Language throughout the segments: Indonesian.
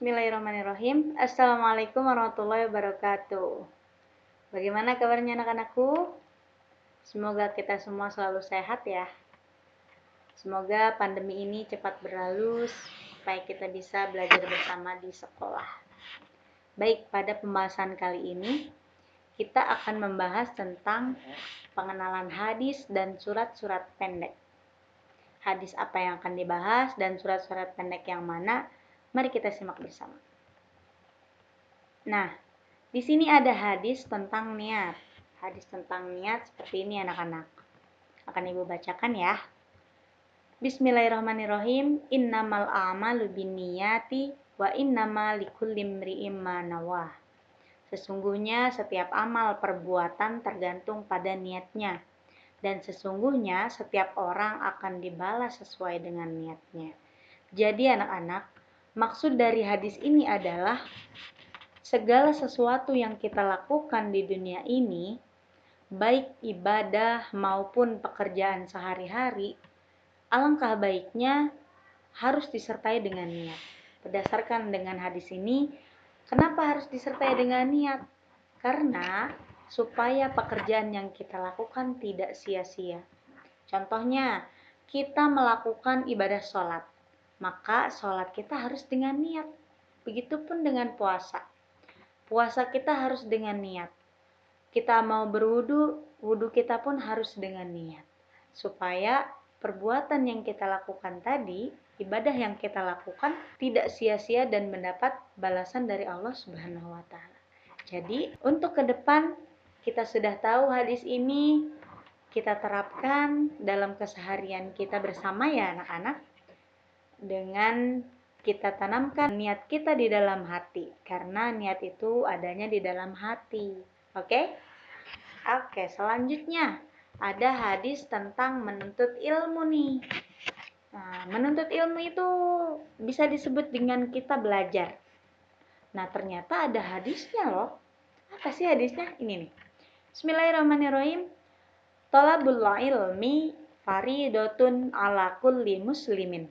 Bismillahirrahmanirrahim. Assalamualaikum warahmatullahi wabarakatuh. Bagaimana kabarnya anak-anakku? Semoga kita semua selalu sehat ya. Semoga pandemi ini cepat berlalu supaya kita bisa belajar bersama di sekolah. Baik, pada pembahasan kali ini kita akan membahas tentang pengenalan hadis dan surat-surat pendek. Hadis apa yang akan dibahas dan surat-surat pendek yang mana? Mari kita simak bersama. Nah, di sini ada hadis tentang niat. Hadis tentang niat seperti ini anak-anak. Akan Ibu bacakan ya. Bismillahirrahmanirrahim. Innamal a'malu binniyati wa innamal likulli imri'im ma nawah. Sesungguhnya setiap amal perbuatan tergantung pada niatnya. Dan sesungguhnya setiap orang akan dibalas sesuai dengan niatnya. Jadi anak-anak, maksud dari hadis ini adalah segala sesuatu yang kita lakukan di dunia ini, baik ibadah maupun pekerjaan sehari-hari, alangkah baiknya harus disertai dengan niat. Berdasarkan dengan hadis ini, kenapa harus disertai dengan niat? Karena supaya pekerjaan yang kita lakukan tidak sia-sia. Contohnya, kita melakukan ibadah sholat, maka sholat kita harus dengan niat. Begitupun dengan puasa. Puasa kita harus dengan niat. Kita mau berwudu, wudu kita pun harus dengan niat. Supaya perbuatan yang kita lakukan tadi, ibadah yang kita lakukan tidak sia-sia dan mendapat balasan dari Allah Subhanahu wa taala. Jadi, untuk ke depan kita sudah tahu hadis ini, kita terapkan dalam keseharian kita bersama ya anak-anak. Dengan kita tanamkan niat kita di dalam hati, karena niat itu adanya di dalam hati. Oke, selanjutnya ada hadis tentang menuntut ilmu nih. Nah, menuntut ilmu itu bisa disebut dengan kita belajar. Nah, ternyata ada hadisnya loh. Apa sih hadisnya? Ini nih. Bismillahirrahmanirrahim. Thalabul ilmi faridatun ala kulli muslimin.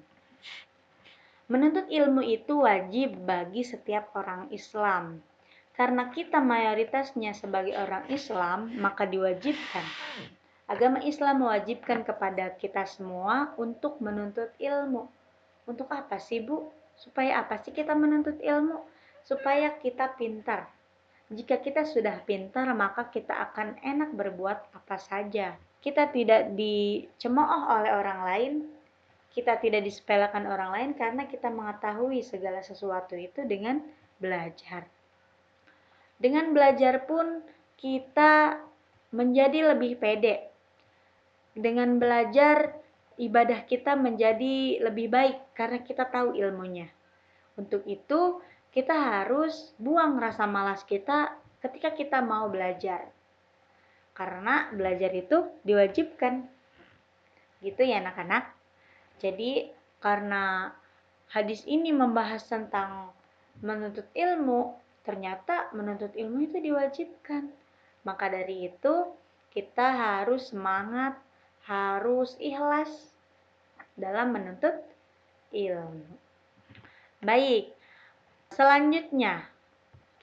Menuntut ilmu itu wajib bagi setiap orang Islam. Karena kita mayoritasnya sebagai orang Islam, maka diwajibkan. Agama Islam mewajibkan kepada kita semua untuk menuntut ilmu. Untuk apa sih, Bu? Supaya apa sih kita menuntut ilmu? Supaya kita pintar. Jika kita sudah pintar, maka kita akan enak berbuat apa saja. Kita tidak dicemooh oleh orang lain. Kita tidak disepelekan orang lain karena kita mengetahui segala sesuatu itu dengan belajar. Dengan belajar pun kita menjadi lebih pede. Dengan belajar ibadah kita menjadi lebih baik karena kita tahu ilmunya. Untuk itu kita harus buang rasa malas kita ketika kita mau belajar. Karena belajar itu diwajibkan. Gitu ya anak-anak. Jadi karena hadis ini membahas tentang menuntut ilmu, ternyata menuntut ilmu itu diwajibkan. Maka dari itu kita harus semangat, harus ikhlas dalam menuntut ilmu. Baik, selanjutnya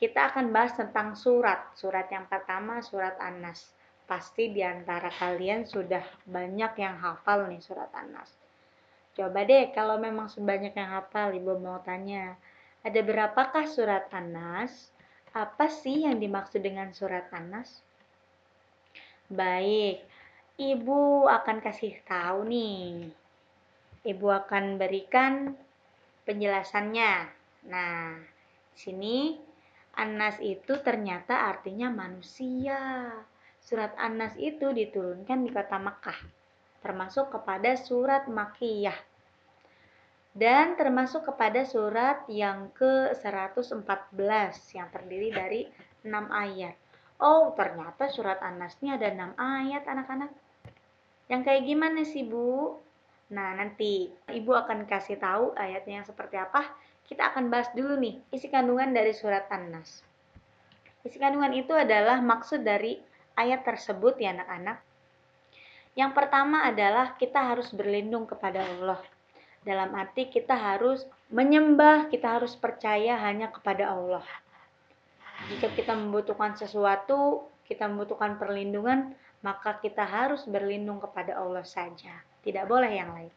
kita akan bahas tentang surat. Surat yang pertama surat An-Nas. Pasti di antara kalian sudah banyak yang hafal nih surat An-Nas. Coba deh kalau memang sebanyak yang hafal, Ibu mau tanya, ada berapakah surat An-Nas? Apa sih yang dimaksud dengan surat An-Nas? Baik, Ibu akan kasih tahu nih. Ibu akan berikan penjelasannya. Nah, di sini An-Nas itu ternyata artinya manusia. Surat An-Nas itu diturunkan di kota Makkah, termasuk kepada surat Makkiyah. Dan termasuk kepada surat yang ke-114 yang terdiri dari 6 ayat. Oh, ternyata surat An-Nas ini ada 6 ayat anak-anak. Yang kayak gimana sih, Bu? Nah, nanti Ibu akan kasih tahu ayatnya yang seperti apa. Kita akan bahas dulu nih isi kandungan dari surat An-Nas. Isi kandungan itu adalah maksud dari ayat tersebut ya anak-anak. Yang pertama adalah kita harus berlindung kepada Allah. Dalam arti kita harus menyembah, kita harus percaya hanya kepada Allah. Jika kita membutuhkan sesuatu, kita membutuhkan perlindungan, maka kita harus berlindung kepada Allah saja. Tidak boleh yang lain.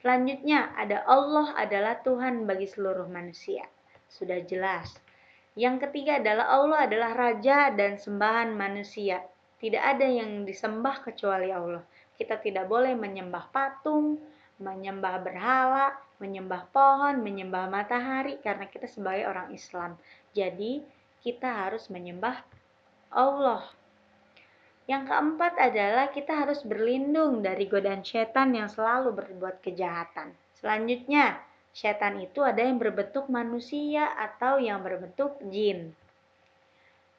Selanjutnya ada Allah adalah Tuhan bagi seluruh manusia. Sudah jelas. Yang ketiga adalah Allah adalah Raja dan sembahan manusia. Tidak ada yang disembah kecuali Allah. Kita tidak boleh menyembah patung, menyembah berhala, menyembah pohon, menyembah matahari karena kita sebagai orang Islam. Jadi kita harus menyembah Allah. Yang keempat adalah kita harus berlindung dari godaan setan yang selalu berbuat kejahatan. Selanjutnya, setan itu ada yang berbentuk manusia atau yang berbentuk jin.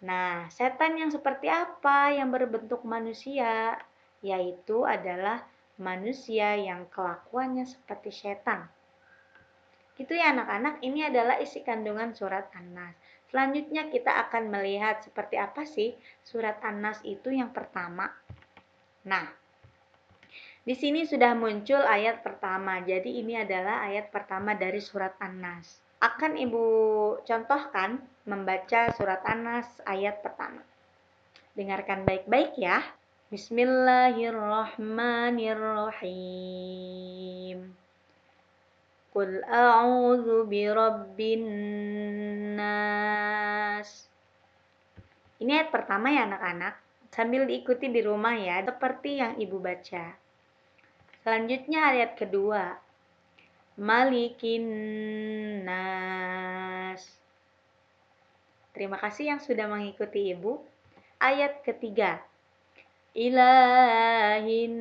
Nah, setan yang seperti apa yang berbentuk manusia? Yaitu adalah manusia yang kelakuannya seperti setan. Gitu ya anak-anak, ini adalah isi kandungan surat An-Nas. Selanjutnya kita akan melihat seperti apa sih surat An-Nas itu yang pertama. Nah, di sini sudah muncul ayat pertama. Jadi ini adalah ayat pertama dari surat An-Nas. Akan Ibu contohkan membaca surat An-Nas ayat pertama. Dengarkan baik-baik ya. Bismillahirrahmanirrahim. Qul a'udzu birabbin nas. Ini ayat pertama ya anak-anak. Sambil diikuti di rumah ya, seperti yang Ibu baca. Selanjutnya ayat kedua. Malikin nas. Terima kasih yang sudah mengikuti Ibu. Ayat ketiga. Ilahin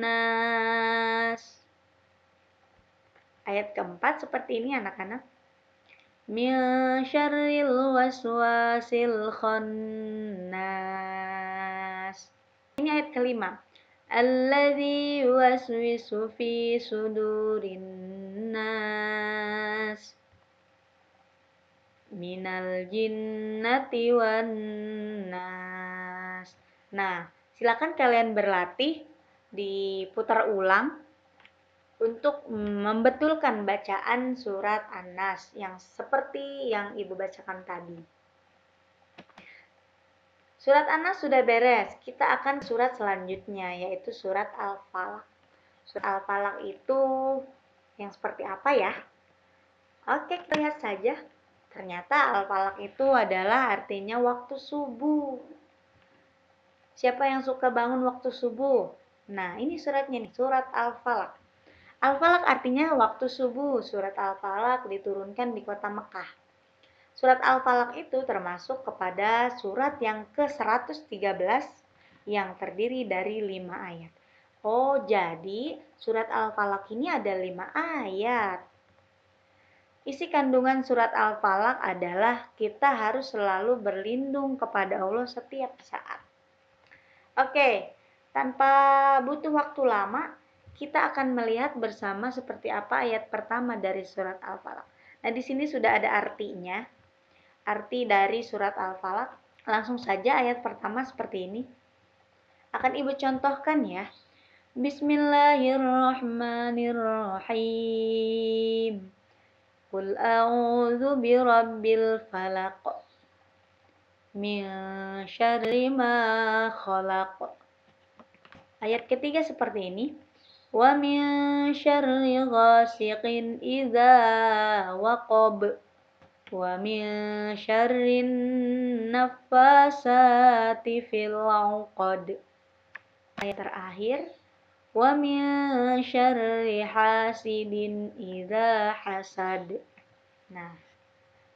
nas. Ayat keempat seperti ini anak-anak. Min syarril waswasil khannas. Ini ayat kelima. Alladzi yuwaswisu fi sudurin nas minal jinnati wan nas. Nah, silakan kalian berlatih diputar ulang untuk membetulkan bacaan surat An-Nas yang seperti yang Ibu bacakan tadi. Surat An-Nas sudah beres. Kita akan surat selanjutnya, yaitu surat Al-Falaq. Surat Al-Falaq itu yang seperti apa ya? Oke, kita lihat saja. Ternyata Al-Falaq itu adalah artinya waktu subuh. Siapa yang suka bangun waktu subuh? Nah, ini suratnya nih, surat Al-Falaq. Al-Falaq artinya waktu subuh. Surat Al-Falaq diturunkan di kota Mekah. Surat Al-Falaq itu termasuk kepada surat yang ke-113 yang terdiri dari 5 ayat. Oh, jadi surat Al-Falaq ini ada 5 ayat. Isi kandungan surat Al-Falaq adalah kita harus selalu berlindung kepada Allah setiap saat. Oke, tanpa butuh waktu lama, kita akan melihat bersama seperti apa ayat pertama dari surat Al-Falaq. Nah, di sini sudah ada artinya. Arti dari surat Al-Falaq. Langsung saja ayat pertama seperti ini. Akan Ibu contohkan ya. Bismillahirrahmanirrahim. Qul a'udzu birabbil falaq. Min syarri ma khalaq. Ayat ketiga seperti ini. Wa min syarri ghasiqin idza waqab. Wa min syarrin naffasati fil 'uqad. Ayat terakhir, wa min syarri hasidin idza hasad. Nah,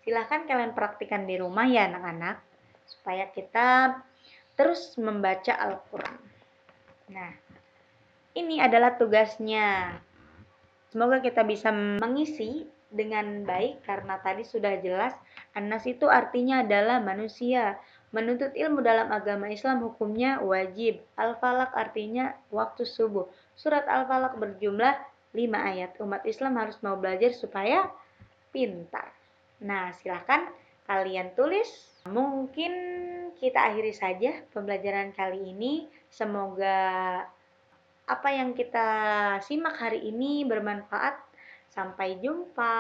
silahkan kalian praktikkan di rumah ya anak-anak, supaya kita terus membaca Al-Quran. Nah, ini adalah tugasnya. Semoga kita bisa mengisi dengan baik karena tadi sudah jelas An-Nas itu artinya adalah manusia. Menuntut ilmu dalam agama Islam hukumnya wajib. Al-Falaq artinya waktu subuh. Surat Al-Falaq berjumlah 5 ayat. Umat Islam harus mau belajar supaya pintar. Nah, silahkan kalian tulis. Mungkin kita akhiri saja pembelajaran kali ini. Semoga apa yang kita simak hari ini bermanfaat. Sampai jumpa.